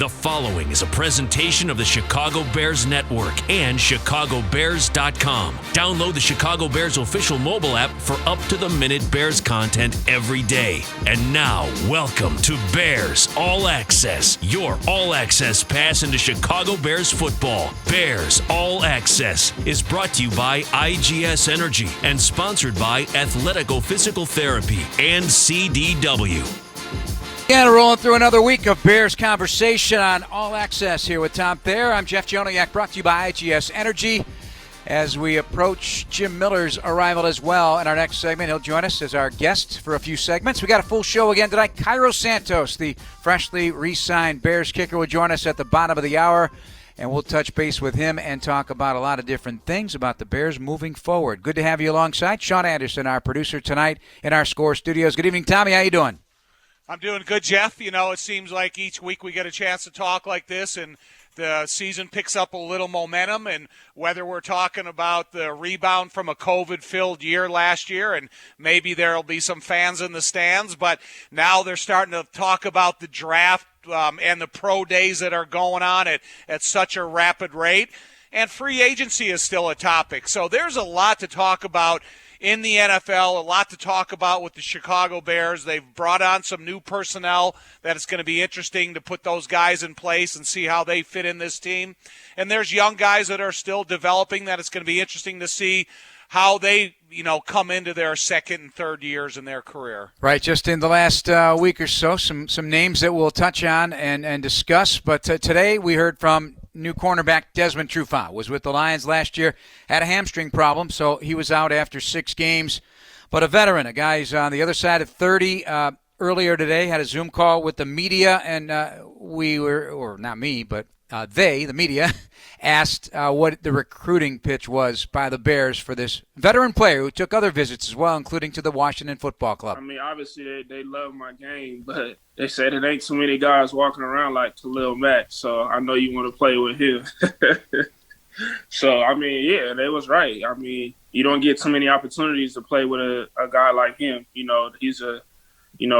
The following is a presentation of the Chicago Bears Network and ChicagoBears.com. Download the Chicago Bears official mobile app for up-to-the-minute Bears content every day. And now, welcome to Bears All Access, your all-access pass into Chicago Bears football. Bears All Access is brought to you by IGS Energy and sponsored by Athletico Physical Therapy and CDW. And rolling through another week of Bears conversation on All Access here with Tom Thayer. I'm Jeff Joniak, brought to you by IGS Energy. As we approach Jim Miller's arrival as well in our next segment, he'll join us as our guest for a few segments. We got a full show again tonight. Cairo Santos, the freshly re-signed Bears kicker, will join us at the bottom of the hour, and we'll touch base with him and talk about a lot of different things about the Bears moving forward. Good to have you alongside Sean Anderson, our producer tonight in our Score Studios. Good evening, Tommy. How you doing? I'm doing good, Jeff. You know, it seems like each week we get a chance to talk like this, and the season picks up a little momentum. And whether we're talking about the rebound from a COVID-filled year last year, and maybe there will be some fans in the stands, but now they're starting to talk about the draft and the pro days that are going on at such a rapid rate. And free agency is still a topic. So there's a lot to talk about in the NFL, a lot to talk about with the Chicago Bears. They've brought on some new personnel that it's going to be interesting to put those guys in place and see how they fit in this team. And there's young guys that are still developing that it's going to be interesting to see how they, come into their second and third years in their career. Right, just in the last week or so, some names that we'll touch on and discuss. But today we heard from new cornerback Desmond Trufont. Was with the Lions last year, had a hamstring problem, so he was out after 6 games. But a veteran, a guy who's on the other side of 30, earlier today had a Zoom call with the media, and we were, or not me, but the media, asked what the recruiting pitch was by the Bears for this veteran player who took other visits as well, including to the Washington Football Club. I mean, obviously they love my game, but they said it ain't too many guys walking around like Khalil Mack, so I know you want to play with him. So, I mean, yeah, they was right. I mean, you don't get too many opportunities to play with a guy like him. He's a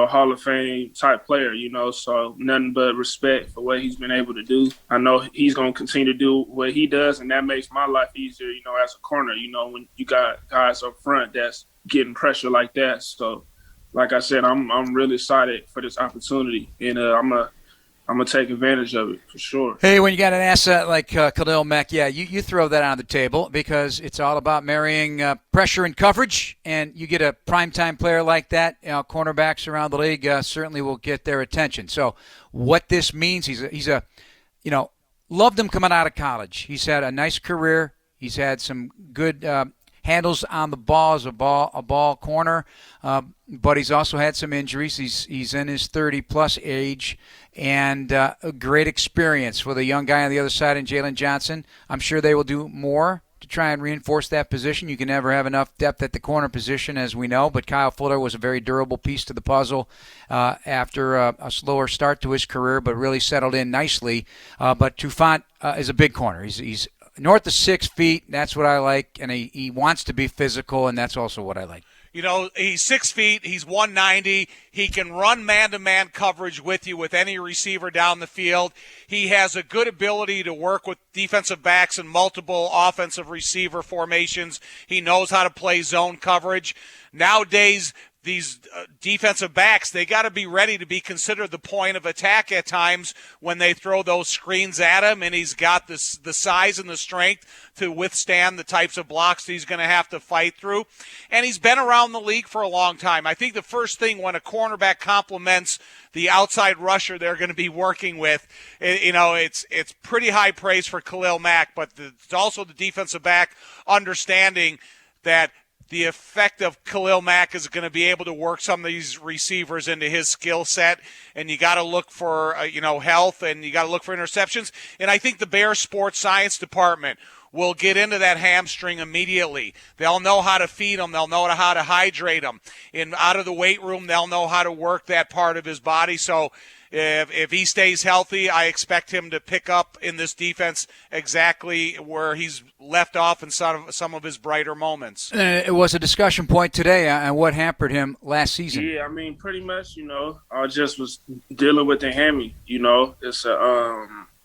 Hall of Fame type player, so nothing but respect for what he's been able to do. I know he's going to continue to do what he does, and that makes my life easier, as a corner, when you got guys up front that's getting pressure like that. So, like I said, I'm really excited for this opportunity, and I'm going to take advantage of it for sure. Hey, when you got an asset like Khalil Mack, yeah, you throw that on the table because it's all about marrying pressure and coverage, and you get a primetime player like that, cornerbacks around the league certainly will get their attention. So what this means, he's a loved him coming out of college. He's had a nice career. He's had some good handles on the ball as a ball corner, but he's also had some injuries. He's in his 30-plus age, and a great experience with a young guy on the other side in Jalen Johnson. I'm sure they will do more to try and reinforce that position. You can never have enough depth at the corner position, as we know, but Kyle Fuller was a very durable piece to the puzzle after a slower start to his career, but really settled in nicely. But Trufant is a big corner. He's north of 6 feet. That's what I like, and he wants to be physical, and that's also what I like. He's 6 feet. He's 190. He can run man-to-man coverage with you with any receiver down the field. He has a good ability to work with defensive backs and multiple offensive receiver formations. He knows how to play zone coverage. Nowadays, these defensive backs, they got to be ready to be considered the point of attack at times when they throw those screens at him, and he's got the size and the strength to withstand the types of blocks he's going to have to fight through. And he's been around the league for a long time. I think the first thing when a cornerback complements the outside rusher they're going to be working with, it's pretty high praise for Khalil Mack, but it's also the defensive back understanding that the effect of Khalil Mack is going to be able to work some of these receivers into his skill set, and you got to look for health, and you got to look for interceptions. And I think the Bears Sports Science Department will get into that hamstring immediately. They'll know how to feed him. They'll know how to hydrate him. And out of the weight room, they'll know how to work that part of his body. So If he stays healthy, I expect him to pick up in this defense exactly where he's left off in some of his brighter moments. It was a discussion point today on what hampered him last season. Yeah, I mean, pretty much, I just was dealing with the hammy. It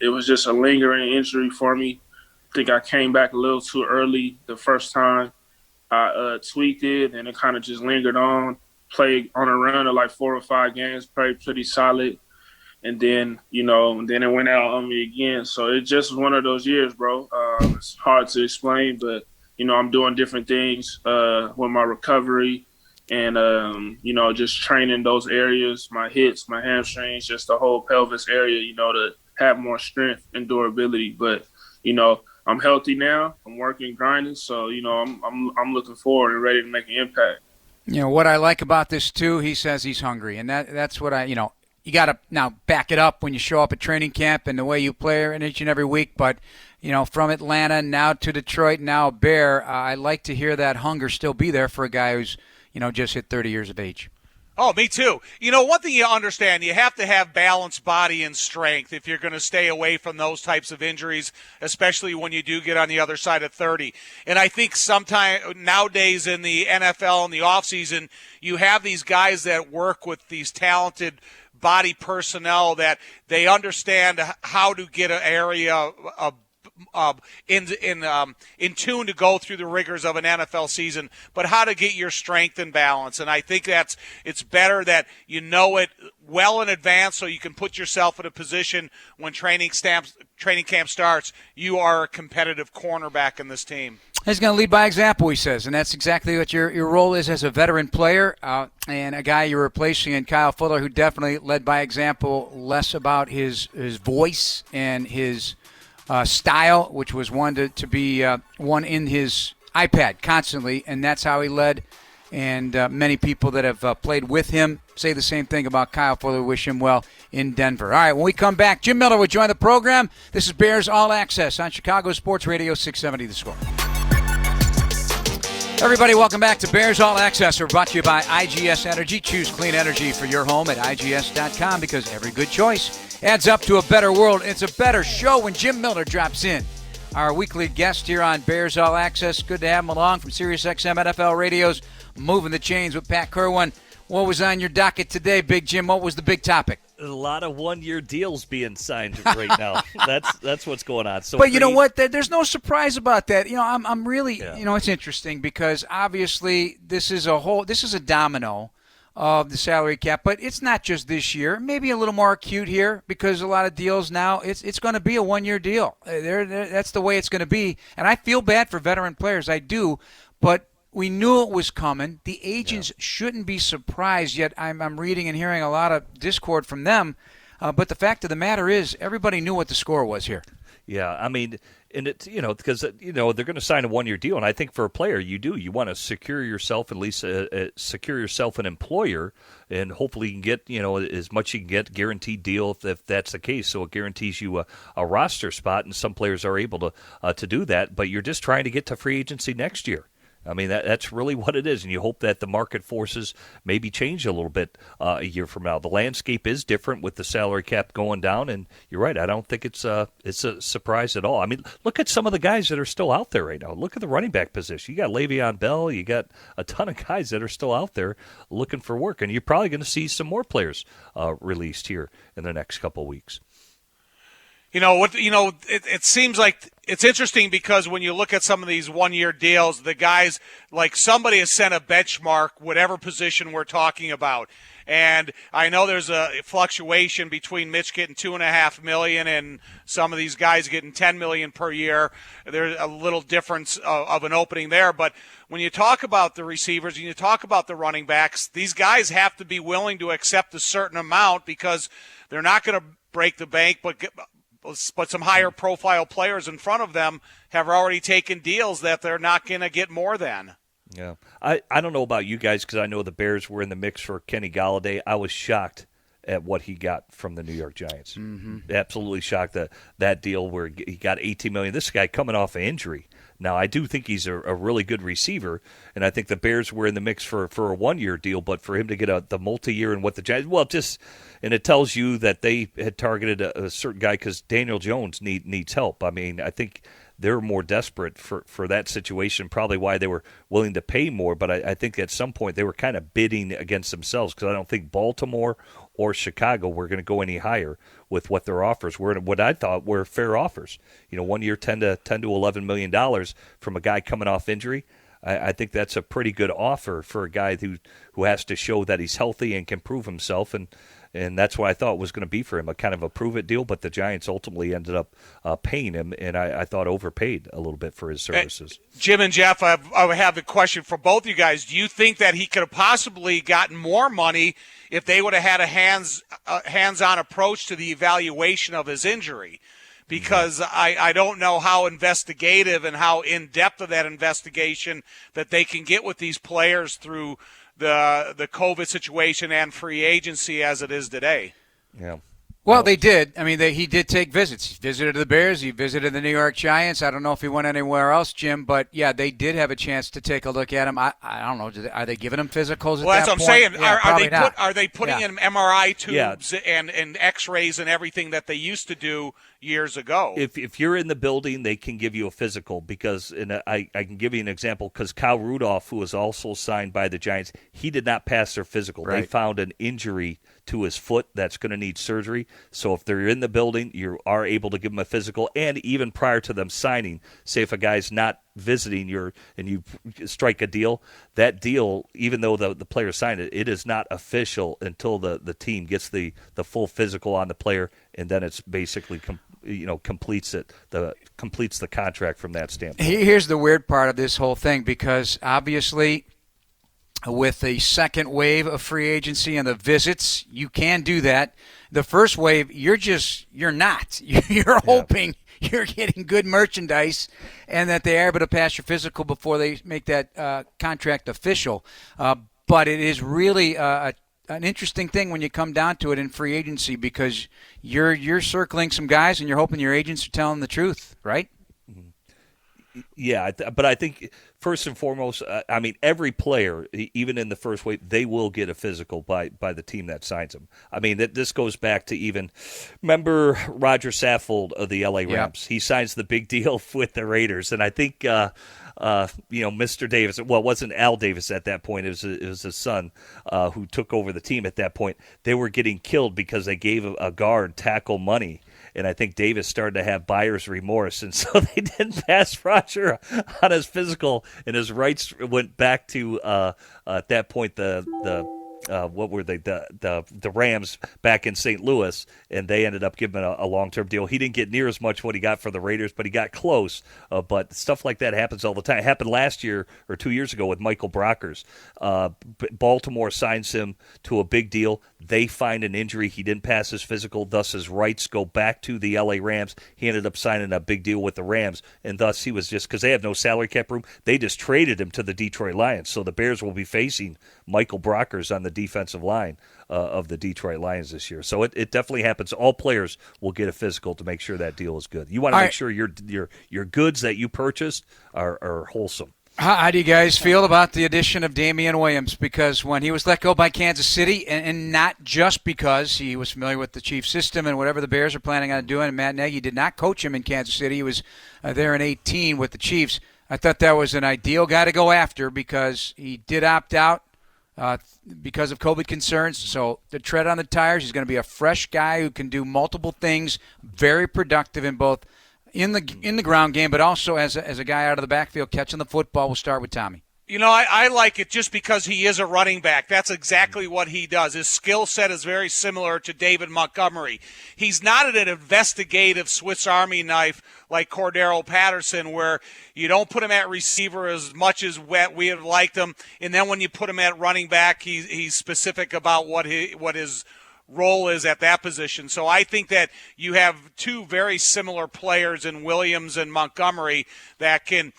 was just a lingering injury for me. I think I came back a little too early the first time. I tweaked it, and it kind of just lingered on. Played on a run of like 4 or 5 games, played pretty solid. And then, then it went out on me again. So it just was one of those years, bro. It's hard to explain, but, I'm doing different things with my recovery and, just training those areas, my hips, my hamstrings, just the whole pelvis area, to have more strength and durability. But, I'm healthy now. I'm working, grinding. So, I'm looking forward and ready to make an impact. What I like about this, too, he says he's hungry. And that's what you got to now back it up when you show up at training camp and the way you play in each and every week. But, from Atlanta now to Detroit, now Bear, I like to hear that hunger still be there for a guy who's, just hit 30 years of age. Oh, me too. One thing you understand, you have to have balanced body and strength if you're going to stay away from those types of injuries, especially when you do get on the other side of 30. And I think sometimes nowadays in the NFL in the offseason, you have these guys that work with these talented body personnel that they understand how to get an area in tune to go through the rigors of an NFL season, but how to get your strength and balance. And I think it's better that you know it well in advance so you can put yourself in a position when training camp starts, you are a competitive cornerback in this team. He's going to lead by example, he says, and that's exactly what your role is as a veteran player and a guy you're replacing in Kyle Fuller, who definitely led by example, less about his voice and his style, which was one to be one in his iPad constantly, and that's how he led. And many people that have played with him say the same thing about Kyle Fuller. Wish him well in Denver. All right, when we come back, Jim Miller will join the program. This is Bears All Access on Chicago Sports Radio 670 The Score. Everybody, welcome back to Bears All Access. We're brought to you by IGS Energy. Choose clean energy for your home at IGS.com because every good choice adds up to a better world. It's a better show when Jim Miller drops in. Our weekly guest here on Bears All Access. Good to have him along from SiriusXM NFL Radio's Moving the Chains with Pat Kerwin. What was on your docket today, Big Jim? What was the big topic? A lot of one-year deals being signed right now. That's what's going on. So, but you know what? There's no surprise about that. I'm really, it's interesting because obviously this is a domino of the salary cap, but it's not just this year. Maybe a little more acute here because a lot of deals now it's going to be a one-year deal. That's the way it's going to be, and I feel bad for veteran players. I do, but we knew it was coming. The agents shouldn't be surprised, yet I'm reading and hearing a lot of discord from them. But the fact of the matter is everybody knew what the score was here. Yeah, I mean, and it's, because, they're going to sign a one-year deal. And I think for a player, you want to secure yourself, at least secure yourself an employer, and hopefully you can get, as much you can get, guaranteed deal if that's the case. So it guarantees you a roster spot, and some players are able to do that. But you're just trying to get to free agency next year. I mean, that's really what it is, and you hope that the market forces maybe change a little bit a year from now. The landscape is different with the salary cap going down, and you're right. I don't think it's a surprise at all. I mean, look at some of the guys that are still out there right now. Look at the running back position. You got Le'Veon Bell. You got a ton of guys that are still out there looking for work, and you're probably going to see some more players released here in the next couple of weeks. It seems like it's interesting because when you look at some of these one-year deals, the guys, like somebody has set a benchmark, whatever position we're talking about. And I know there's a fluctuation between Mitch getting $2.5 million and some of these guys getting $10 million per year. There's a little difference of an opening there. But when you talk about the receivers and you talk about the running backs, these guys have to be willing to accept a certain amount because they're not going to break the bank, but some higher profile players in front of them have already taken deals that they're not going to get more than. Yeah. I don't know about you guys because I know the Bears were in the mix for Kenny Golladay. I was shocked at what he got from the New York Giants. Absolutely shocked that deal where he got $18 million. This guy coming off an injury. Now, I do think he's a really good receiver, and I think the Bears were in the mix for a one-year deal, but for him to get the multi-year and what the Giants, and it tells you that they had targeted a certain guy because Daniel Jones needs help. I mean, I think they're more desperate for that situation, probably why they were willing to pay more, but I think at some point they were kind of bidding against themselves because I don't think Baltimore or Chicago were going to go any higher with what their offers were, and what I thought were fair offers. 1 year, $10 to $11 million from a guy coming off injury. I think that's a pretty good offer for a guy who has to show that he's healthy and can prove himself, and that's what I thought it was going to be for him, a kind of a prove-it deal, but the Giants ultimately ended up paying him, and I thought overpaid a little bit for his services. Jim and Jeff, I have a question for both you guys. Do you think that he could have possibly gotten more money if they would have had a hands-on approach to the evaluation of his injury? Because I don't know how investigative and how in-depth of that investigation that they can get with these players through the COVID situation and free agency as it is today. Yeah. Well, they did. I mean, he did take visits. He visited the Bears. He visited the New York Giants. I don't know if he went anywhere else, Jim, but, yeah, they did have a chance to take a look at him. I don't know. Are they giving him physicals at that point? Well, that's what I'm saying. Yeah, are they putting in MRI tubes and X-rays and everything that they used to do years ago? If you're in the building, they can give you a physical because I can give you an example because Kyle Rudolph, who was also signed by the Giants, he did not pass their physical. Right. They found an injury to his foot that's going to need surgery. So if they're in the building, you are able to give them a physical. And even prior to them signing, say if a guy's not visiting and you strike a deal, that deal, even though the player signed it, it is not official until the team gets the full physical on the player, and then it's basically completes the contract from that standpoint. Here's the weird part of this whole thing, because obviously with the second wave of free agency and the visits, you can do that. The first wave, you're not. You're hoping you're getting good merchandise and that they are able to pass your physical before they make that contract official. But it is really an interesting thing when you come down to it in free agency, because you're circling some guys and you're hoping your agents are telling the truth, right? Yeah, but I think first and foremost, I mean, every player, even in the first wave, they will get a physical by the team that signs them. I mean, this goes back to remember Roger Saffold of the LA Rams? He signs the big deal with the Raiders, and I think Mr. Davis, well, it wasn't Al Davis at that point. It was his son who took over the team at that point. They were getting killed because they gave a guard tackle money. And I think Davis started to have buyer's remorse, and so they didn't pass Roger on his physical, and his rights went back to at that point what were they? The Rams back in St. Louis, and they ended up giving him a long-term deal. He didn't get near as much what he got for the Raiders, but he got close. But stuff like that happens all the time. It happened last year or 2 years ago with Michael Brockers. Baltimore signs him to a big deal. They find an injury. He didn't pass his physical, thus his rights go back to the LA Rams. He ended up signing a big deal with the Rams, and thus he was just, because they have no salary cap room, they just traded him to the Detroit Lions. So the Bears will be facing Michael Brockers on the defensive line of the Detroit Lions this year. So it definitely happens. All players will get a physical to make sure that deal is good. You want to make sure your goods that you purchased are wholesome. How do you guys feel about the addition of Damian Williams? Because when he was let go by Kansas City, and not just because he was familiar with the Chiefs system and whatever the Bears are planning on doing, and Matt Nagy did not coach him in Kansas City. He was there in 2018 with the Chiefs. I thought that was an ideal guy to go after because he did opt out because of COVID concerns. So the tread on the tires, he's going to be a fresh guy who can do multiple things, very productive in both in the ground game, but also as a guy out of the backfield catching the football. We'll start with Tommy. I like it just because he is a running back. That's exactly what he does. His skill set is very similar to David Montgomery. He's not an investigative Swiss Army knife like Cordero Patterson, where you don't put him at receiver as much as we have liked him, and then when you put him at running back, he's specific about what his role is at that position. So I think that you have two very similar players in Williams and Montgomery that can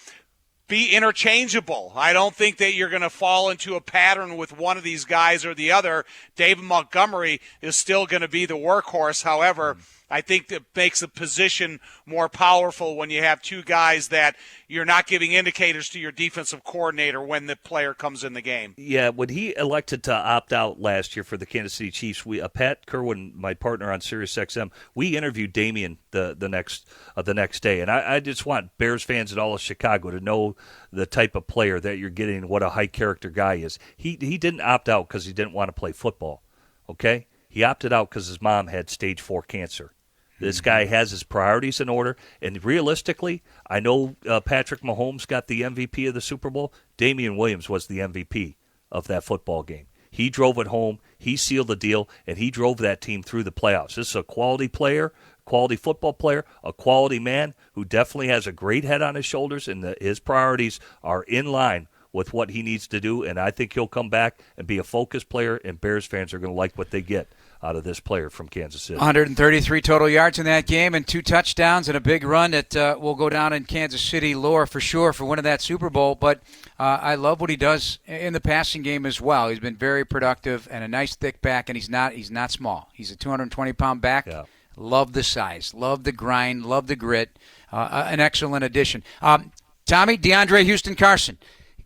be interchangeable. I don't think that you're going to fall into a pattern with one of these guys or the other. David Montgomery is still going to be the workhorse. However, I think that makes the position more powerful when you have two guys that you're not giving indicators to your defensive coordinator when the player comes in the game. Yeah, when he elected to opt out last year for the Kansas City Chiefs, Pat Kerwin, my partner on SiriusXM, we interviewed Damian the next day, and I just want Bears fans and all of Chicago to know the type of player that you're getting, what a high character guy is. He didn't opt out because he didn't want to play football. Okay, he opted out because his mom had stage 4 cancer. This guy has his priorities in order, and realistically, I know Patrick Mahomes got the MVP of the Super Bowl. Damian Williams was the MVP of that football game. He drove it home, he sealed the deal, and he drove that team through the playoffs. This is a quality player, quality football player, a quality man who definitely has a great head on his shoulders, and his priorities are in line with what he needs to do, and I think he'll come back and be a focused player, and Bears fans are going to like what they get out of this player from Kansas City. 133 total yards in that game and 2 touchdowns and a big run that will go down in Kansas City lore for sure for winning that Super Bowl. But I love what he does in the passing game as well. He's been very productive and a nice thick back, and he's not small. He's a 220-pound back. Yeah. Love the size, love the grind, love the grit. An excellent addition. Tommy, DeAndre Houston Carson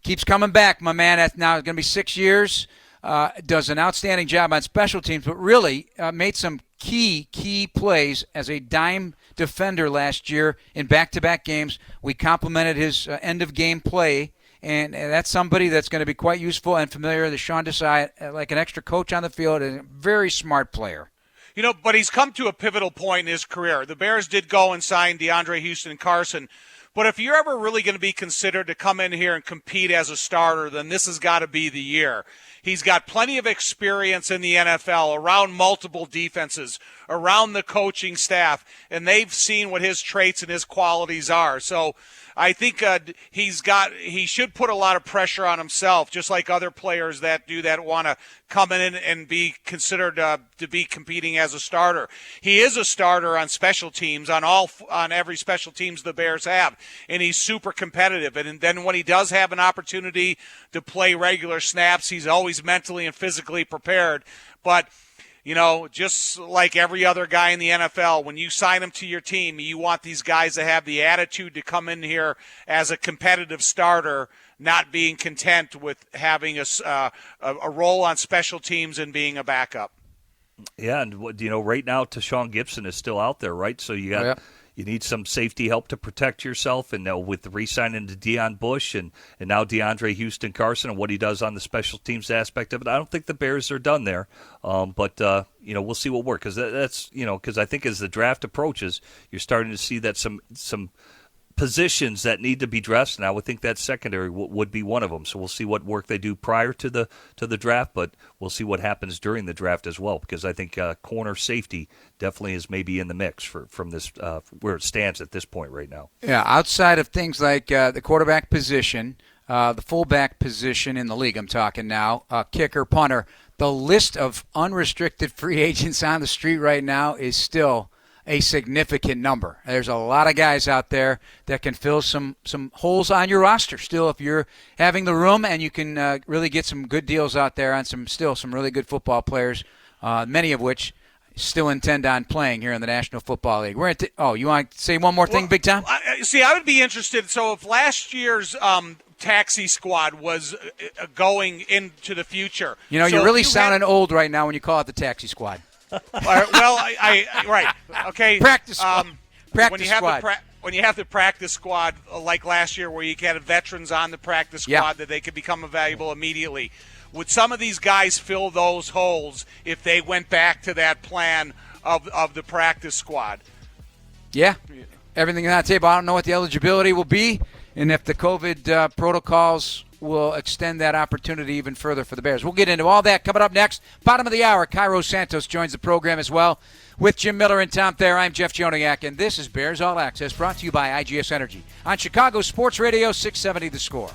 keeps coming back, my man. That's now going to be 6 years. Does an outstanding job on special teams, but really made some key plays as a dime defender last year in back-to-back games. We complimented his end-of-game play, and that's somebody that's going to be quite useful and familiar to Sean Desai, like an extra coach on the field, and a very smart player. You know, but he's come to a pivotal point in his career. The Bears did go and sign DeAndre Houston Carson, but if you're ever really going to be considered to come in here and compete as a starter, then this has got to be the year. He's got plenty of experience in the NFL, around multiple defenses, around the coaching staff, and they've seen what his traits and his qualities are. So I think he should put a lot of pressure on himself, just like other players that do that want to come in and be considered to be competing as a starter. He is a starter on special teams, on every special teams the Bears have, and he's super competitive. And then when he does have an opportunity to play regular snaps, he's always mentally and physically prepared. But you know, just like every other guy in the NFL, when you sign them to your team, you want these guys to have the attitude to come in here as a competitive starter, not being content with having a role on special teams and being a backup. Yeah, and you know, right now Tashawn Gibson is still out there, right? So you got you need some safety help to protect yourself, and with the re-signing to Deion Bush and now DeAndre Houston Carson and what he does on the special teams aspect of it, I don't think the Bears are done there. But you know, we'll see what works, because that's, you know, because I think as the draft approaches, you're starting to see that some positions that need to be dressed, and I would think that secondary would be one of them. So we'll see what work they do prior to the draft, but we'll see what happens during the draft as well, because I think corner safety definitely is maybe in the mix from this where it stands at this point right now. Yeah, outside of things like the quarterback position, the fullback position in the league, I'm talking now, kicker, punter, the list of unrestricted free agents on the street right now is still a significant number. There's a lot of guys out there that can fill some holes on your roster still if you're having the room, and you can really get some good deals out there on some really good football players, many of which still intend on playing here in the National Football League. You want to say one more thing, Big Tom? I would be interested. So if last year's taxi squad was going into the future. You know, you're really sounding old right now when you call it the taxi squad. Right. Okay. Practice squad. When you have the practice squad like last year, where you had veterans on the practice squad that they could become valuable immediately, would some of these guys fill those holes if they went back to that plan of the practice squad? Yeah. Everything on that table. I don't know what the eligibility will be, and if the COVID protocols will extend that opportunity even further for the Bears. We'll get into all that coming up next. Bottom of the hour, Cairo Santos joins the program as well with Jim Miller and Tom Thayer. I'm Jeff Joniak, and this is Bears All Access, brought to you by IGS Energy on Chicago Sports Radio 670 The Score.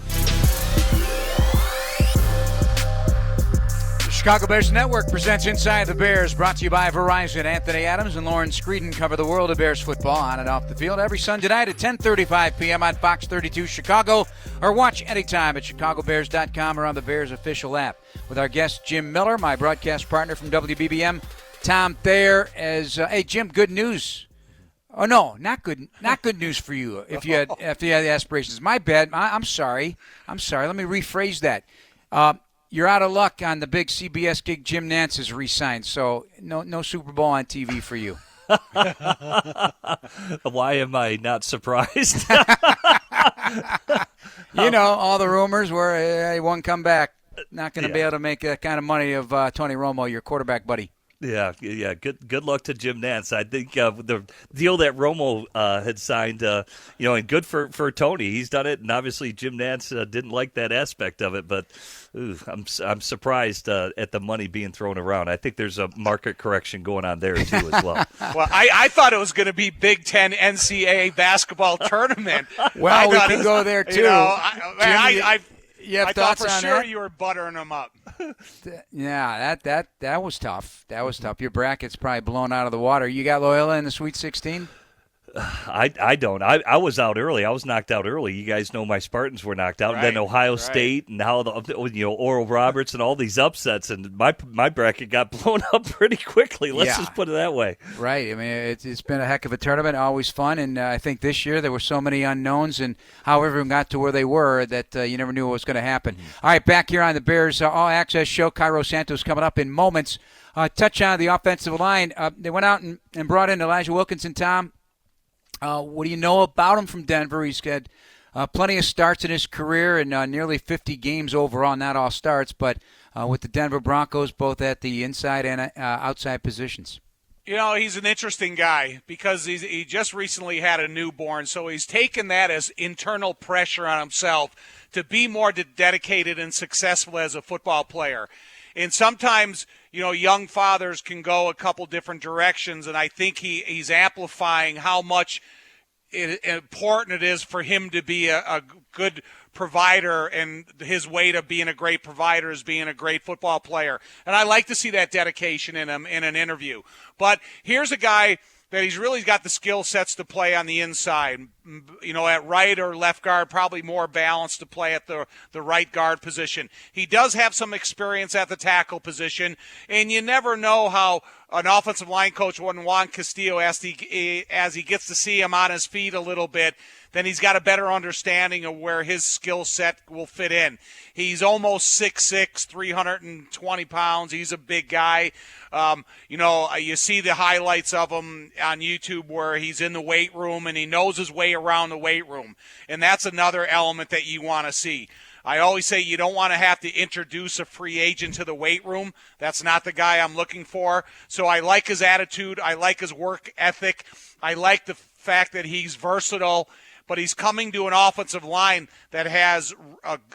Chicago Bears Network presents Inside the Bears, brought to you by Verizon. Anthony Adams and Lauren Screeden cover the world of Bears football on and off the field every Sunday night at 10:35 p.m. on Fox 32 Chicago, or watch anytime at chicagobears.com or on the Bears official app. With our guest Jim Miller, my broadcast partner from WBBM, Tom Thayer. Hey Jim, good news. Oh no, not good news for you. If you had aspirations, my bad. I'm sorry. Let me rephrase that. You're out of luck on the big CBS gig. Jim Nantz has re-signed, so no Super Bowl on TV for you. Why am I not surprised? All the rumors were he won't come back. Not going to be able to make that kind of money of Tony Romo, your quarterback buddy. Yeah. Good luck to Jim Nantz. I think the deal that Romo had signed, and good for Tony. He's done it, and obviously Jim Nantz didn't like that aspect of it. But I'm surprised at the money being thrown around. I think there's a market correction going on there too as well. Well, I thought it was going to be Big Ten NCAA basketball tournament. Well, we can go there too. I thought for sure you were buttering them up. Yeah, that was tough. Your bracket's probably blown out of the water. You got Loyola in the Sweet 16? I don't. I was out early. I was knocked out early. You guys know my Spartans were knocked out. Right, and then Ohio State and how Oral Roberts and all these upsets. And my bracket got blown up pretty quickly. Let's just put it that way. Right. I mean, it's been a heck of a tournament. Always fun. And I think this year there were so many unknowns and how everyone got to where they were that you never knew what was going to happen. Mm-hmm. All right, back here on the Bears All Access show. Cairo Santos coming up in moments. Touch on the offensive line. They went out and brought in Elijah Wilkinson, Tom. What do you know about him from Denver? He's had plenty of starts in his career and nearly 50 games overall, not all starts, but with the Denver Broncos, both at the inside and outside positions. He's an interesting guy because he just recently had a newborn, so he's taken that as internal pressure on himself to be more dedicated and successful as a football player. And sometimes, young fathers can go a couple different directions, and I think he's amplifying how much important it is for him to be a good provider, and his way to being a great provider is being a great football player. And I like to see that dedication in him in an interview. But here's a guy that he's really got the skill sets to play on the inside. At right or left guard, probably more balanced to play at the right guard position. He does have some experience at the tackle position, and you never know how an offensive line coach, Juan Castillo, as he gets to see him on his feet a little bit, then he's got a better understanding of where his skill set will fit in. He's almost 6'6", 320 pounds. He's a big guy. You see the highlights of him on YouTube where he's in the weight room and he knows his way around the weight room. And that's another element that you want to see. I always say you don't want to have to introduce a free agent to the weight room. That's not the guy I'm looking for. So I like his attitude. I like his work ethic. I like the fact that he's versatile. But he's coming to an offensive line that has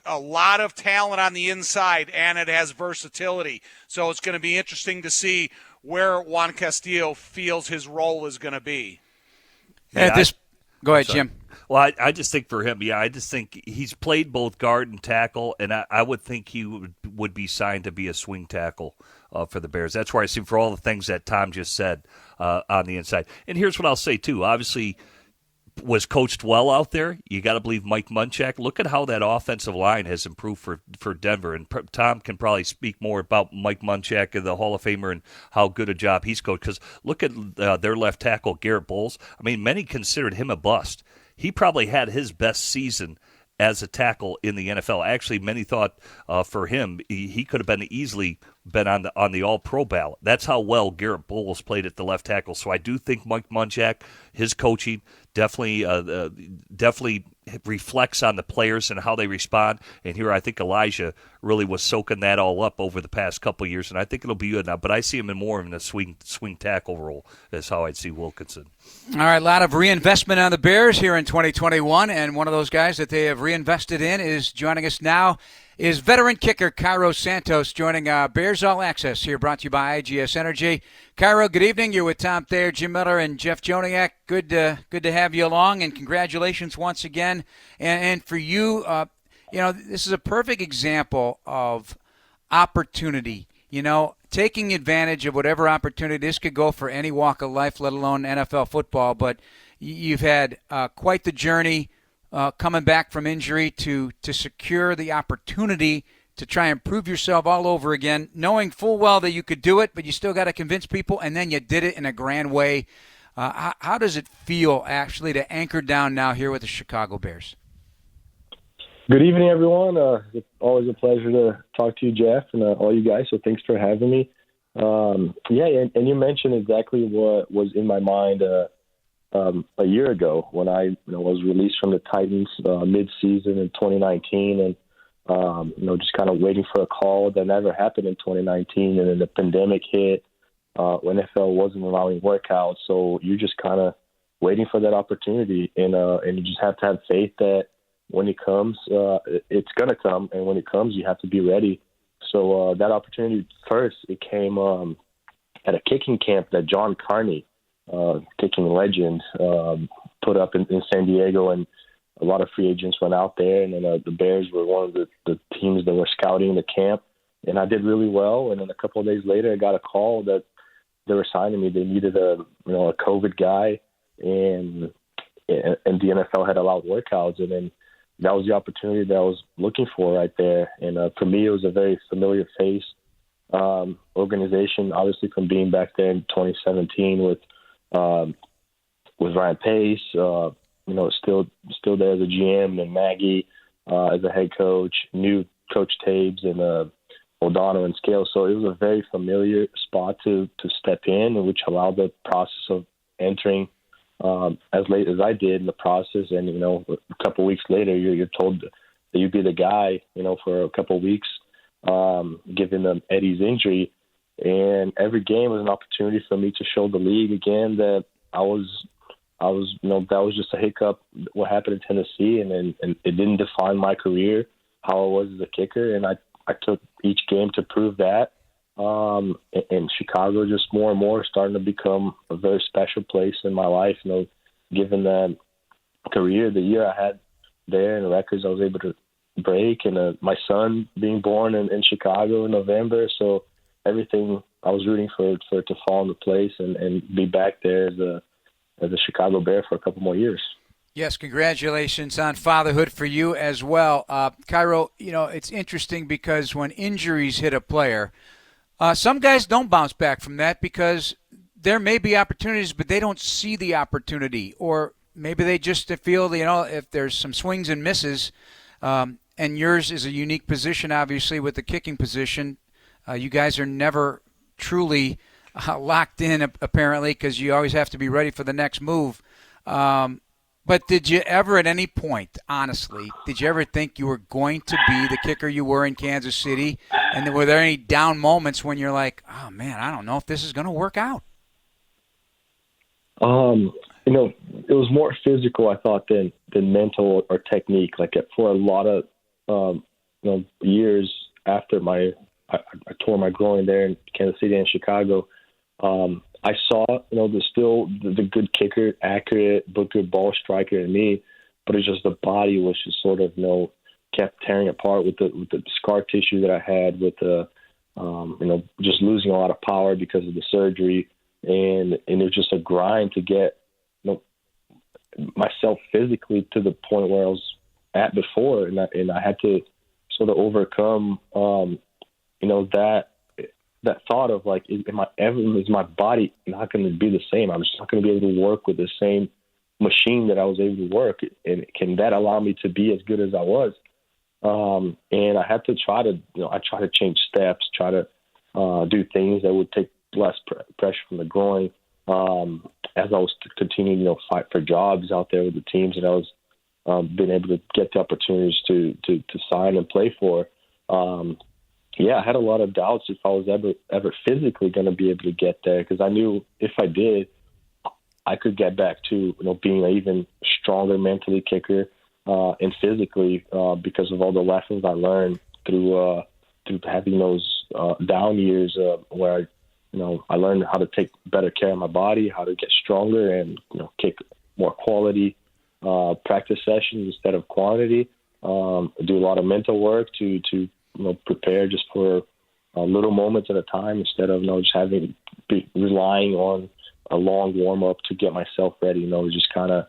a lot of talent on the inside, and it has versatility. So it's going to be interesting to see where Juan Castillo feels his role is going to be. Go ahead, Jim. Well, I just think for him, I just think he's played both guard and tackle, and I would think he would be signed to be a swing tackle for the Bears. That's where I see for all the things that Tom just said on the inside. And here's what I'll say, too. Obviously, was coached well out there. You got to believe Mike Munchak. Look at how that offensive line has improved for Denver. And Tom can probably speak more about Mike Munchak, the Hall of Famer, and how good a job he's coached. Because look at their left tackle, Garrett Bowles. I mean, many considered him a bust. He probably had his best season as a tackle in the NFL. Actually, many thought for him he could have easily been on the All-Pro ballot. That's how well Garrett Bowles played at the left tackle. So I do think Mike Munchak, his coaching, definitely reflects on the players and how they respond. And here I think Elijah really was soaking that all up over the past couple of years, and I think it'll be good now. But I see him more in the swing tackle role is how I'd see Wilkinson. All right, a lot of reinvestment on the Bears here in 2021, and one of those guys that they have reinvested in is joining us now. Is veteran kicker Cairo Santos joining Bears All Access here, brought to you by IGS Energy. Cairo, good evening. You're with Tom Thayer, Jim Miller, and Jeff Joniak. Good to have you along, and congratulations once again. And for you, this is a perfect example of opportunity. taking advantage of whatever opportunity. This could go for any walk of life, let alone NFL football. But you've had quite the journey coming back from injury to secure the opportunity to try and prove yourself all over again, knowing full well that you could do it, but you still got to convince people, and then you did it in a grand way. How does it feel, actually, to anchor down now here with the Chicago Bears? Good evening, everyone. It's always a pleasure to talk to you, Jeff, and all you guys, so thanks for having me. And you mentioned exactly what was in my mind a year ago when I was released from the Titans mid-season in 2019, and just kind of waiting for a call that never happened in 2019, and then the pandemic hit when NFL wasn't allowing workouts, so you're just kind of waiting for that opportunity, and you just have to have faith that when it comes, it's going to come, and when it comes, you have to be ready. So that opportunity first, it came at a kicking camp that John Carney, kicking legend, put up in San Diego, and a lot of free agents went out there, and then the Bears were one of the teams that were scouting the camp, and I did really well. And then a couple of days later, I got a call that they were signing me. They needed a COVID guy, and the NFL had allowed workouts, and then that was the opportunity that I was looking for right there. And for me, it was a very familiar face organization, obviously from being back there in 2017 with Ryan Pace, still there as a GM, and Maggie as a head coach, new Coach Tabes and O'Donnell and Scale. So it was a very familiar spot to step in, which allowed the process of entering as late as I did in the process. And, a couple of weeks later, you're told that you'd be the guy, for a couple of weeks, given them Eddie's injury. And every game was an opportunity for me to show the league again that I was, that was just a hiccup, what happened in Tennessee, and it didn't define my career, how I was as a kicker. And I took each game to prove that. And Chicago just more and more starting to become a very special place in my life, given that career, the year I had there and the records I was able to break, and my son being born in Chicago in November. So everything I was rooting for it to fall into place and be back there as a Chicago Bear for a couple more years. Yes, congratulations on fatherhood for you as well. Cairo, it's interesting because when injuries hit a player, some guys don't bounce back from that because there may be opportunities, but they don't see the opportunity. Or maybe they just feel, if there's some swings and misses, and yours is a unique position, obviously, with the kicking position. You guys are never truly locked in, apparently, because you always have to be ready for the next move. But did you ever at any point, honestly, think you were going to be the kicker you were in Kansas City? And were there any down moments when you're like, oh, man, I don't know if this is going to work out? It was more physical, I thought, than mental or technique. Like for a lot of years after I tore my groin there in Kansas City and Chicago, I saw, the good kicker, accurate, but good ball striker in me, but it's just the body was just sort of, kept tearing apart with the scar tissue that I had with just losing a lot of power because of the surgery, and it was just a grind to get myself physically to the point where I was at before, and I had to sort of overcome, that thought of like, is my body not going to be the same? I'm just not going to be able to work with the same machine that I was able to work, and can that allow me to be as good as I was? And I had to try to, I try to change steps, try to do things that would take less pressure from the groin. As I was continuing, fight for jobs out there with the teams that I was being able to get the opportunities to sign and play for. I had a lot of doubts if I was ever physically going to be able to get there, because I knew if I did, I could get back to being an even stronger mentally kicker and physically because of all the lessons I learned through having those down years where I learned how to take better care of my body, how to get stronger, and kick more quality practice sessions instead of quantity. Do a lot of mental work to prepare just for little moments at a time instead of just relying on a long warm up to get myself ready. Just kind of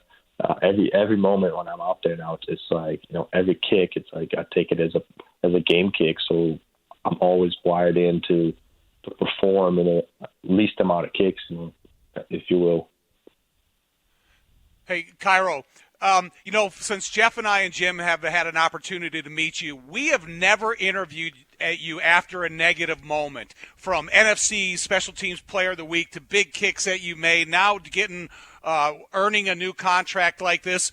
every moment when I'm out there now, it's like every kick, it's like I take it as a game kick. So I'm always wired in to perform in the least amount of kicks, if you will. Hey, Cairo, since Jeff and I and Jim have had an opportunity to meet you, we have never interviewed you after a negative moment, from NFC Special Teams Player of the Week to big kicks that you made, now to earning a new contract like this.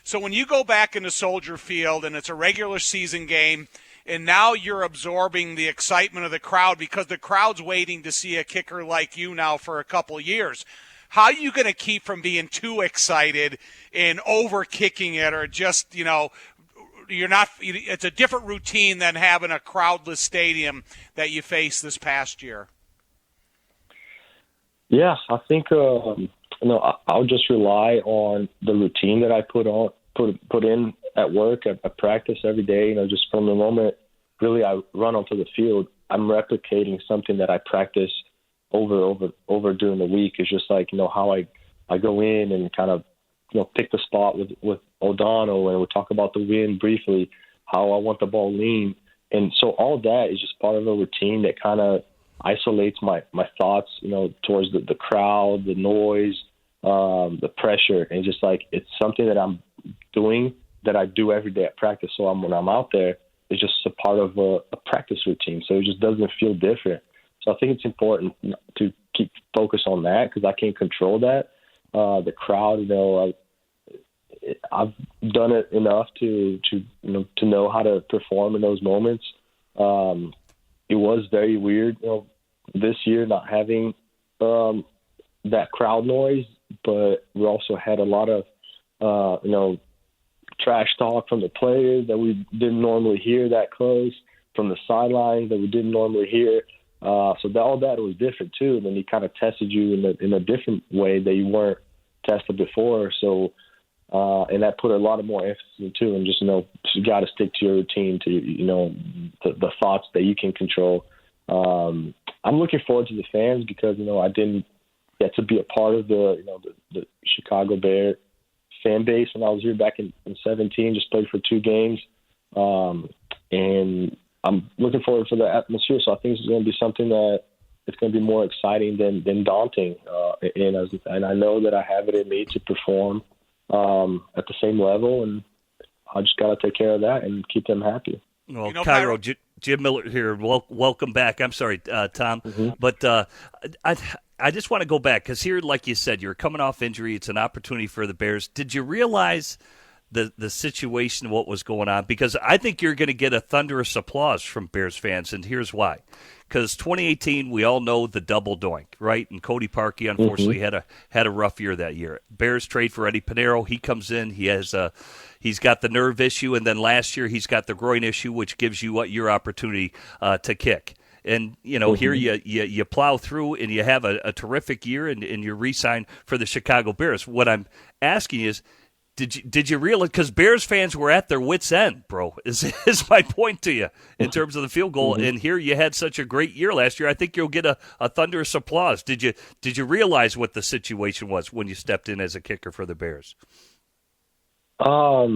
So when you go back into Soldier Field and it's a regular season game, and now you're absorbing the excitement of the crowd because the crowd's waiting to see a kicker like you now for a couple of years, how are you going to keep from being too excited and over kicking it, or just, you're not? It's a different routine than having a crowdless stadium that you faced this past year. Yeah, I think I'll just rely on the routine that I put in at work, at practice every day. Just from the moment really I run onto the field, I'm replicating something that I practice over during the week. Is just like how I go in and kind of pick the spot with O'Donnell, and we'll talk about the wind briefly, how I want the ball lean. And so all that is just part of a routine that kind of isolates my thoughts, towards the crowd, the noise, the pressure, and just like it's something that I'm doing that I do every day at practice. So when I'm out there, it's just a part of a practice routine. So it just doesn't feel different. So I think it's important to keep focus on that, because I can't control that. The crowd, I've done it enough to know how to perform in those moments. It was very weird, this year not having that crowd noise, but we also had a lot of trash talk from the players that we didn't normally hear that close, from the sidelines that we didn't normally hear. So all that was different too. And then he kind of tested you in a different way that you weren't tested before. So, and that put a lot of more emphasis into, and just, you got to stick to your routine, to, the thoughts that you can control. I'm looking forward to the fans, because, I didn't get to be a part of the Chicago Bear fan base when I was here back in 2017, just played for 2 games. And I'm looking forward to the atmosphere. So I think it's going to be something that it's going to be more exciting than daunting. And I know that I have it in me to perform at the same level, and I just got to take care of that and keep them happy. Well, Cairo, Jim Miller here. Welcome back. I'm sorry, Tom, but I just want to go back, because here, like you said, you're coming off injury. It's an opportunity for the Bears. Did you realize the situation, what was going on? Because I think you're going to get a thunderous applause from Bears fans, and here's why. Because 2018, we all know the double doink, right? And Cody Parkey, unfortunately, had a rough year that year. Bears trade for Eddie Pinheiro. He comes in. He's got the nerve issue, and then last year he's got the groin issue, which gives you your opportunity to kick. And, here you plow through and you have a terrific year, and you re-sign for the Chicago Bears. What I'm asking is, did you realize, because Bears fans were at their wits' end, bro, is my point to you in terms of the field goal. And here you had such a great year last year. I think you'll get a thunderous applause. Did you realize what the situation was when you stepped in as a kicker for the Bears? I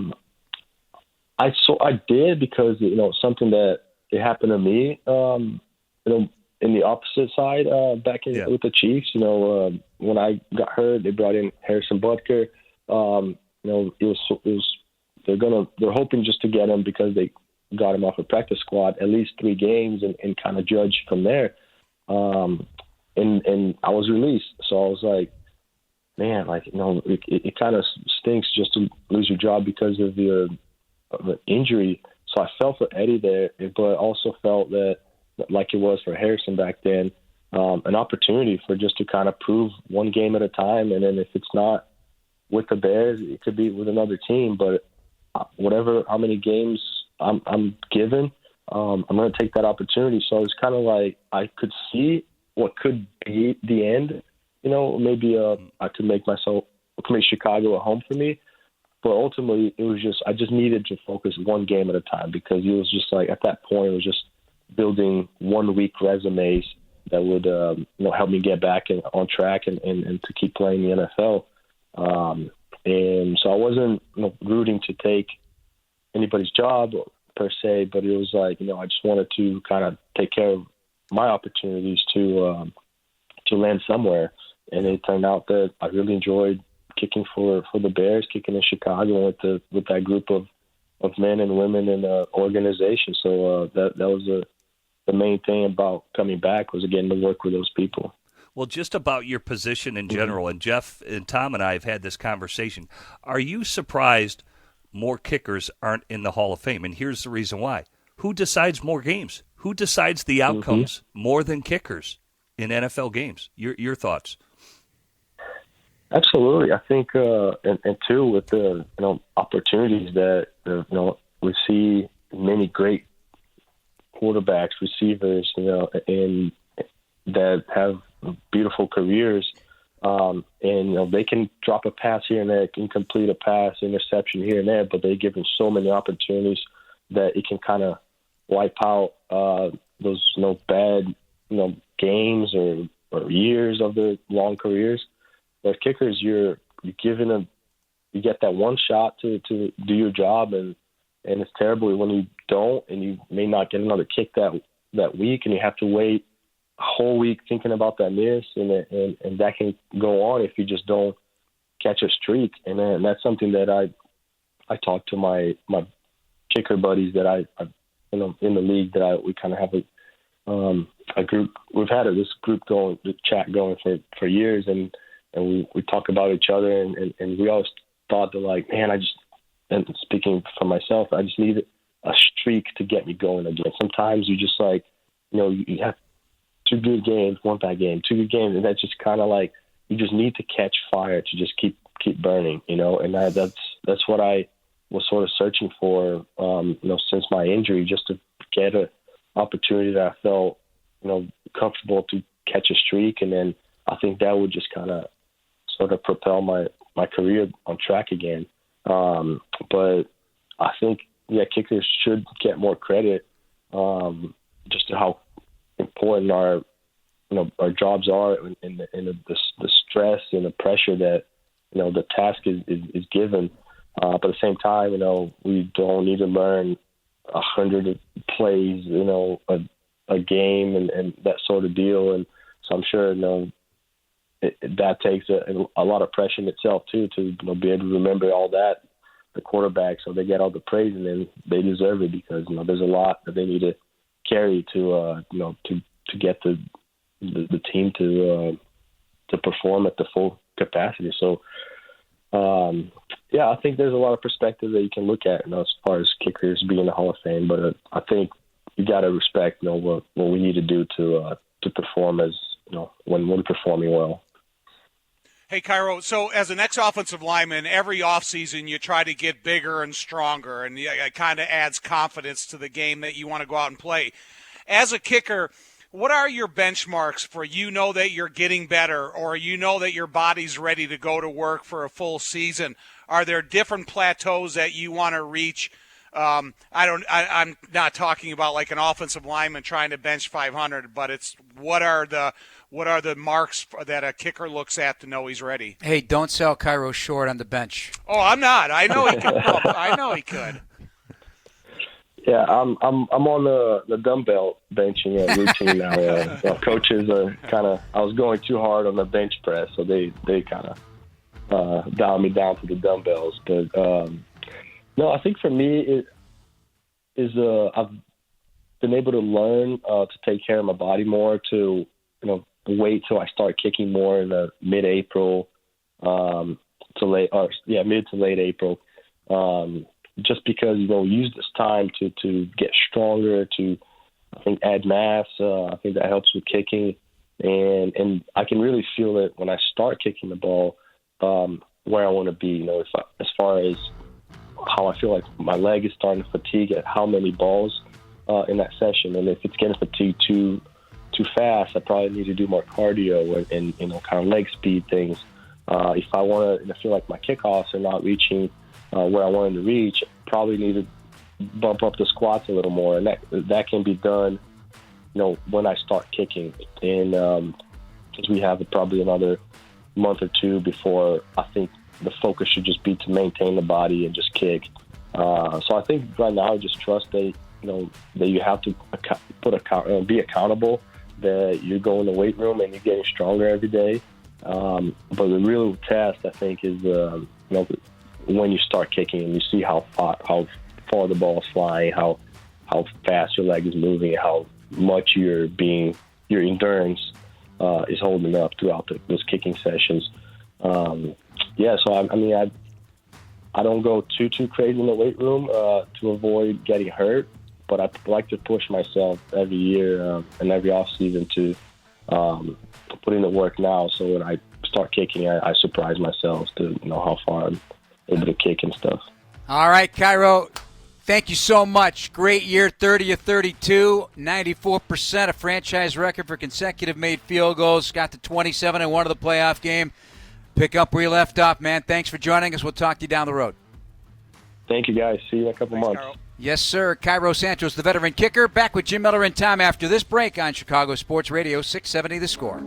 did, because something that it happened to me. In the opposite side, back with the Chiefs. When I got hurt, they brought in Harrison Butker. They're hoping just to get him, because they got him off a practice squad at least 3 games and kind of judge from there. And I was released, so I was like, man, it kind of stinks just to lose your job because of an injury. So I felt for Eddie there, but also felt that, like it was for Harrison back then, an opportunity for just to kind of prove one game at a time. And then if it's not with the Bears, it could be with another team. But how many games I'm given, I'm going to take that opportunity. So it's kind of like I could see what could be the end. Maybe I could make Chicago a home for me. But ultimately, it was I just needed to focus one game at a time, because it was just like, at that point, it was just building 1 week resumes that would help me get back on track and to keep playing the NFL. And so I wasn't rooting to take anybody's job per se, but it was like, I just wanted to kind of take care of my opportunities to land somewhere. And it turned out that I really enjoyed kicking for the Bears, kicking in Chicago with that group of men and women in the organization. So that was the main thing about coming back, was again to work with those people. Well, just about your position in general, and Jeff and Tom and I have had this conversation. Are you surprised more kickers aren't in the Hall of Fame? And here's the reason why. Who decides more games? Who decides the outcomes more than kickers in NFL games? Your thoughts? Absolutely. I think, and too, with the opportunities that we see many great quarterbacks, receivers, and that have beautiful careers, and they can drop a pass here and there, can complete a pass, interception here and there, but they give them so many opportunities that it can kind of wipe out those bad games or years of their long careers. But kickers, you're given you get that one shot to do your job, and it's terrible when you don't, and you may not get another kick that week, and you have to wait a whole week thinking about that miss, and that can go on if you just don't catch a streak. And that's something that I talk to my kicker buddies that I in the league that we kind of have a group. We've had this group going, the chat going for years, and we talk about each other, and we always thought that, like, man, and speaking for myself, I just need a streak to get me going again. Sometimes you just you have 2 good games, 1 bad game, 2 good games, and that's just kind of like you just need to catch fire to just keep burning, and that's what I was sort of searching for, since my injury, just to get an opportunity that I felt, comfortable to catch a streak, and then I think that would just kind of sort of propel my career on track again. But I think, kickers should get more credit, just to how important our jobs are, and the stress and the pressure that the task is given. But at the same time, we don't need to learn 100 plays, a game and that sort of deal. And so I'm sure that takes a lot of pressure in itself too, to be able to remember all that, the quarterback, so they get all the praise, and then they deserve it, because there's a lot that they need to carry to get the team to perform at the full capacity. So I think there's a lot of perspective that you can look at, as far as kickers being in the Hall of Fame. But I think you got to respect what we need to do to perform as when we're performing well. Hey, Cairo, so as an ex-offensive lineman, every offseason you try to get bigger and stronger, and it kind of adds confidence to the game that you want to go out and play. As a kicker, what are your benchmarks for that you're getting better, or that your body's ready to go to work for a full season? Are there different plateaus that you want to reach? I'm not talking about like an offensive lineman trying to bench 500, but it's what are the marks that a kicker looks at to know he's ready? Hey, don't sell Cairo short on the bench. Oh, I'm not. I know he can. I know he could. Yeah, I'm on the dumbbell benching routine now. Coaches are I was going too hard on the bench press, so they kind of dialed me down to the dumbbells. But no, I think for me it is I've been able to learn to take care of my body more, to wait till I start kicking more in the mid-April mid to late April. Just because use this time to get stronger, to I think add mass. I think that helps with kicking, and I can really feel it when I start kicking the ball, where I want to be. As far as how I feel like my leg is starting to fatigue at how many balls in that session, and if it's getting fatigued too fast, I probably need to do more cardio and kind of leg speed things. If I want to feel like my kickoffs are not reaching where I want them to reach, probably need to bump up the squats a little more, and that can be done when I start kicking. And because we have probably another month or two before I think the focus should just be to maintain the body and just kick. So I think right now just trust that that you have to be accountable, that you're going to the weight room and you're getting stronger every day. But the real test, I think, is when you start kicking and you see how far the ball is flying, how fast your leg is moving, how much your endurance is holding up throughout those kicking sessions. So I don't go too crazy in the weight room to avoid getting hurt, but I like to push myself every year and every off season to put in the work now. So when I start kicking, I surprise myself to how far I'm able to kick and stuff. All right, Cairo, thank you so much. Great year, 30 of 32, 94%, a franchise record for consecutive made field goals. Got to 27 and one of the playoff game. Pick up where you left off, man. Thanks for joining us. We'll talk to you down the road. Thank you, guys. See you in a couple months. Cairo. Yes, sir. Cairo Santos, the veteran kicker, back with Jim Miller in time after this break on Chicago Sports Radio 670 The Score.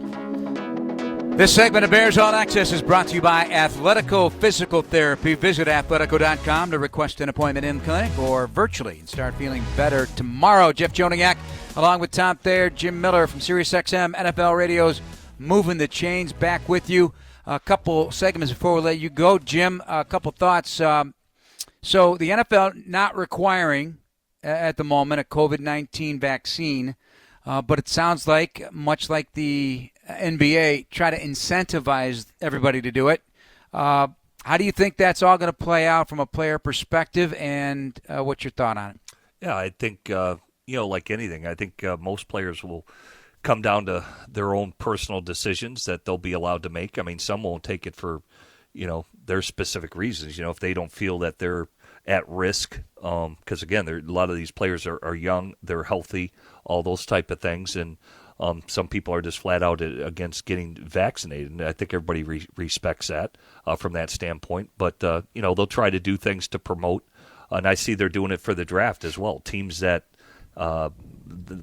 This segment of Bears All Access is brought to you by Athletico Physical Therapy. Visit athletico.com to request an appointment in clinic or virtually and start feeling better tomorrow. Jeff Joniak, along with Tom Thayer, Jim Miller from SiriusXM NFL Radio's Moving the Chains, back with you. A couple segments before we let you go. Jim, a couple thoughts. So the NFL not requiring, at the moment, a COVID-19 vaccine, but it sounds like, much like the NBA, try to incentivize everybody to do it. How do you think that's all going to play out from a player perspective, and what's your thought on it? Yeah, I think, like anything, I think most players will come down to their own personal decisions that they'll be allowed to make. I mean, some won't take it for, their specific reasons. If they don't feel that they're at risk, because again, a lot of these players are young, they're healthy, all those type of things, and some people are just flat out against getting vaccinated, and I think everybody respects that from that standpoint. But they'll try to do things to promote, and I see they're doing it for the draft as well. Teams that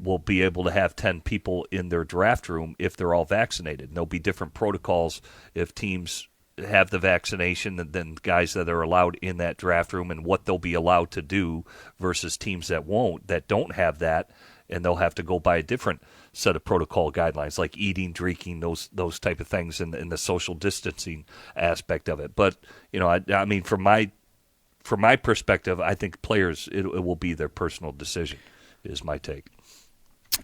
will be able to have 10 people in their draft room if they're all vaccinated. And there'll be different protocols if teams have the vaccination than guys that are allowed in that draft room, and what they'll be allowed to do versus teams that don't have that, and they'll have to go by a different set of protocol guidelines, like eating, drinking, those type of things, and the social distancing aspect of it. But I mean, from my perspective, I think players, it will be their personal decision, is my take.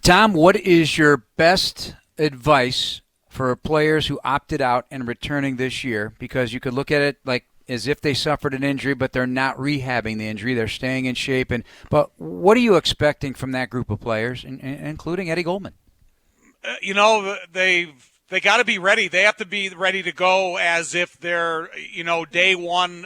Tom, what is your best advice for players who opted out and returning this year? Because you could look at it like as if they suffered an injury, but they're not rehabbing the injury. They're staying in shape. But what are you expecting from that group of players, including Eddie Goldman? They got to be ready. They have to be ready to go as if they're, day one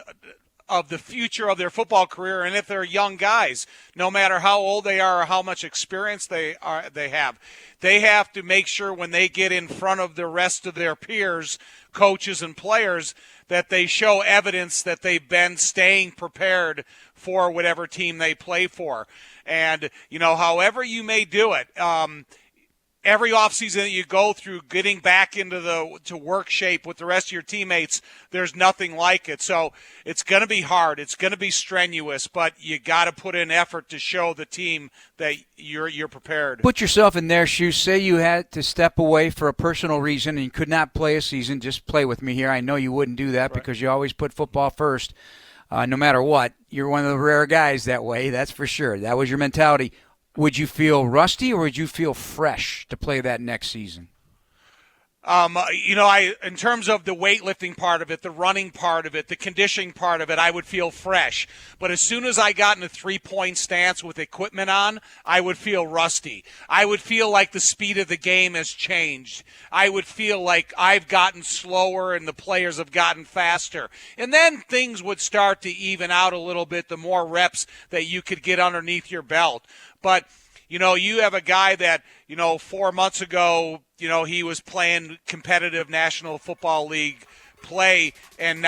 of the future of their football career, and if they're young guys, no matter how old they are or how much experience they have to make sure when they get in front of the rest of their peers, coaches and players, that they show evidence that they've been staying prepared for whatever team they play for. And, however you may do it, every offseason that you go through, getting back into to work shape with the rest of your teammates, there's nothing like it. So it's going to be hard. It's going to be strenuous, but you got to put in effort to show the team that you're prepared. Put yourself in their shoes. Say you had to step away for a personal reason and you could not play a season. Just play with me here. I know you wouldn't do that, right, because you always put football first, no matter what. You're one of the rare guys that way, that's for sure. That was your mentality. Would you feel rusty or would you feel fresh to play that next season? In terms of the weightlifting part of it, the running part of it, the conditioning part of it, I would feel fresh. But as soon as I got in a three-point stance with equipment on, I would feel rusty. I would feel like the speed of the game has changed. I would feel like I've gotten slower and the players have gotten faster. And then things would start to even out a little bit, the more reps that you could get underneath your belt. But you have a guy that, 4 months ago, he was playing competitive National Football League play and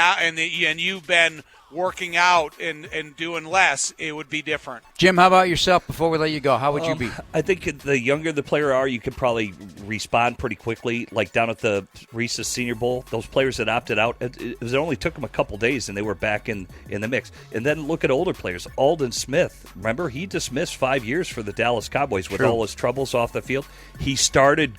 you've been working out and doing less, it would be different. Jim, how about yourself before we let you go? How would you be? I think the younger the player are, you could probably respond pretty quickly. Like down at the Reese's Senior Bowl, those players that opted out, it only took them a couple days and they were back in the mix. And then look at older players. Aldon Smith, remember, he dismissed 5 years for the Dallas Cowboys with all his troubles off the field. He started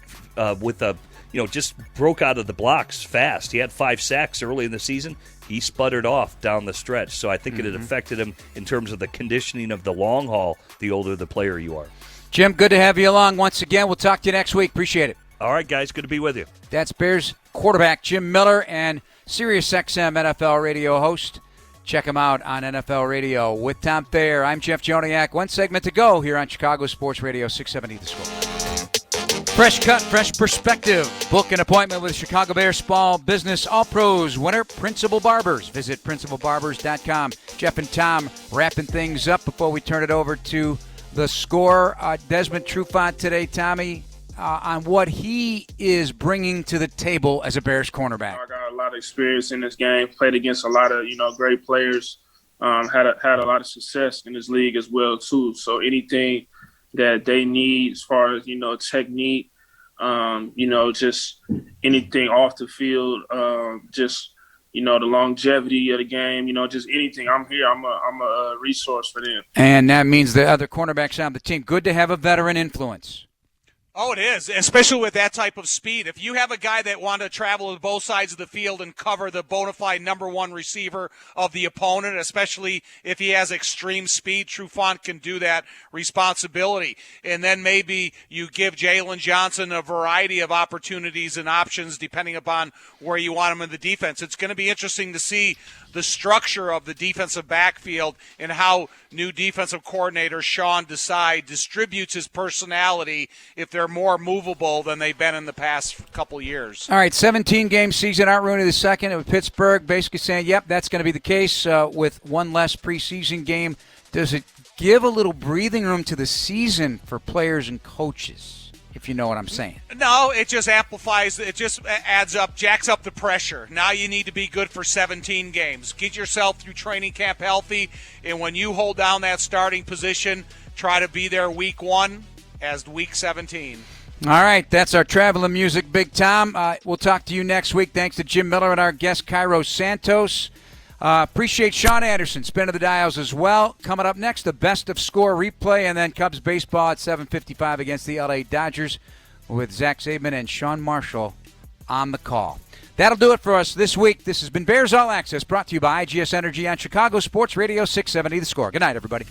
just broke out of the blocks fast. He had 5 sacks early in the season. He sputtered off down the stretch. So I think it had affected him in terms of the conditioning of the long haul, the older the player you are. Jim, good to have you along once again. We'll talk to you next week. Appreciate it. All right, guys. Good to be with you. That's Bears quarterback Jim Miller and SiriusXM NFL radio host. Check him out on NFL Radio with Tom Thayer. I'm Jeff Joniak. One segment to go here on Chicago Sports Radio 670 The Score. Fresh cut, fresh perspective. Book an appointment with Chicago Bears Small Business All-Pros winner, Principal Barbers. Visit principalbarbers.com. Jeff and Tom wrapping things up before we turn it over to The Score. Desmond Trufont today, Tommy, on what he is bringing to the table as a Bears cornerback. I got a lot of experience in this game, played against a lot of great players, had a lot of success in this league as well, too. So anything that they need as far as, technique, just anything off the field, the longevity of the game, just anything. I'm here. I'm a resource for them. And that means the other cornerbacks on the team. Good to have a veteran influence. Oh, it is, especially with that type of speed. If you have a guy that wants to travel to both sides of the field and cover the bona fide number one receiver of the opponent, especially if he has extreme speed, Trufant can do that responsibility. And then maybe you give Jalen Johnson a variety of opportunities and options depending upon where you want him in the defense. It's going to be interesting to see the structure of the defensive backfield and how new defensive coordinator Sean Desai distributes his personality if they're more movable than they've been in the past couple years. All right, 17-game season. Art Rooney II with Pittsburgh basically saying, yep, that's going to be the case with one less preseason game. Does it give a little breathing room to the season for players and coaches, if you know what I'm saying? No, it just amplifies, it just adds up, jacks up the pressure. Now you need to be good for 17 games. Get yourself through training camp healthy, and when you hold down that starting position, try to be there week 1 as week 17. All right, that's our traveling music, Big Tom. We'll talk to you next week. Thanks to Jim Miller and our guest, Cairo Santos. Appreciate Sean Anderson spinning the dials as well. Coming up next, the best of score replay, and then Cubs baseball at 7:55 against the LA Dodgers with Zach Zaidman and Sean Marshall on the call. That'll do it for us this week. This has been Bears All Access, brought to you by IGS Energy on Chicago Sports Radio 670 The Score. Good night, everybody.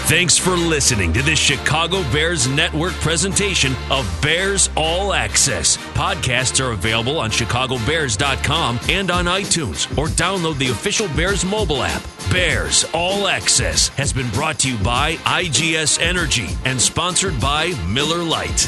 Thanks for listening to this Chicago Bears Network presentation of Bears All Access. Podcasts are available on chicagobears.com and on iTunes, or download the official Bears mobile app. Bears All Access has been brought to you by IGS Energy and sponsored by Miller Lite.